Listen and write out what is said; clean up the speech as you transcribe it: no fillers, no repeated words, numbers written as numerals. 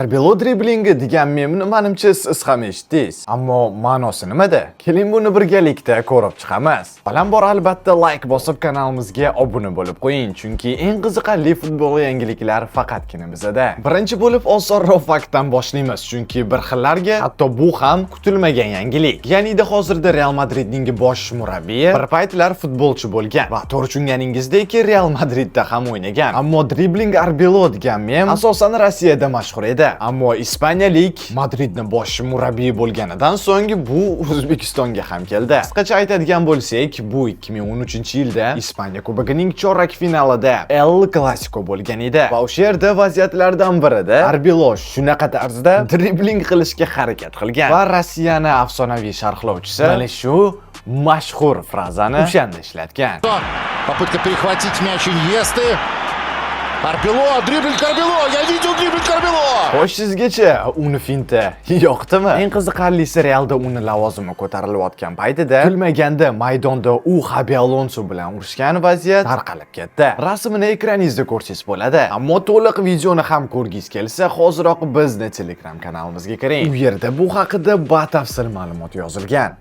Arbelo driblingi degan memni menimcha siz ham eshitdingiz. Ammo ma'nosi nimada? Keling buni birgalikda ko'rib chiqamiz. Avvalambor albatta like bosib kanalimizga obuna bo'lib qo'ying, chunki eng qiziqarli futbol yangiliklar faqatgina bizda. Birinchi bo'lib osonroq faktdan boshlaymiz, chunki bir xillarga hatto bu ham kutilmagan yangilik. Ya'ni hozirda Real Madridning bosh murabbiyi bir paytlar futbolchi bo'lgan va to'g'ri tushunganingizdek Real Madridda ham o'ynagan. Ammo dribling Arbelo degan mem asosan Rossiyada mashhur edi. Ammo ispaniyalik Madridni bosh murabbiyi bo'lganidan so'ng bu O'zbekistonga ham keldi. Qisqacha aytadigan bo'lsak, bu 2013-yilda Ispaniya Kubogining chorak finalida El Clasico bo'lgan edi. Va o'sha yerda vaziyatlardan birida Arbelo shunaqa tarzda dribling qilishga harakat qilgan va Rossiyani afsonaviy sharhlovchisi mana shu mashhur frazani o'shanda ishlatgan. Попытка перехватить мяч Иньесты. Arbelo, dribling Arbelo, я видел dribling Arbelo. Xo'sh, sizgacha uni finta yoqdimi? Eng qiziqarlisi Realda uni lavozimi ko'tarilayotgan paytida kutilmaganda maydonda u Xabi Alonso bilan urushgan vaziyat tarqalib ketdi. Rasmini ekraningizda ko'rsangiz bo'ladi. Ammo to'liq videoni ham ko'rgingiz kelsa, hoziroq bizni Telegram kanalimizga kiring. U yerda bu haqida batafsil ma'lumot yozilgan.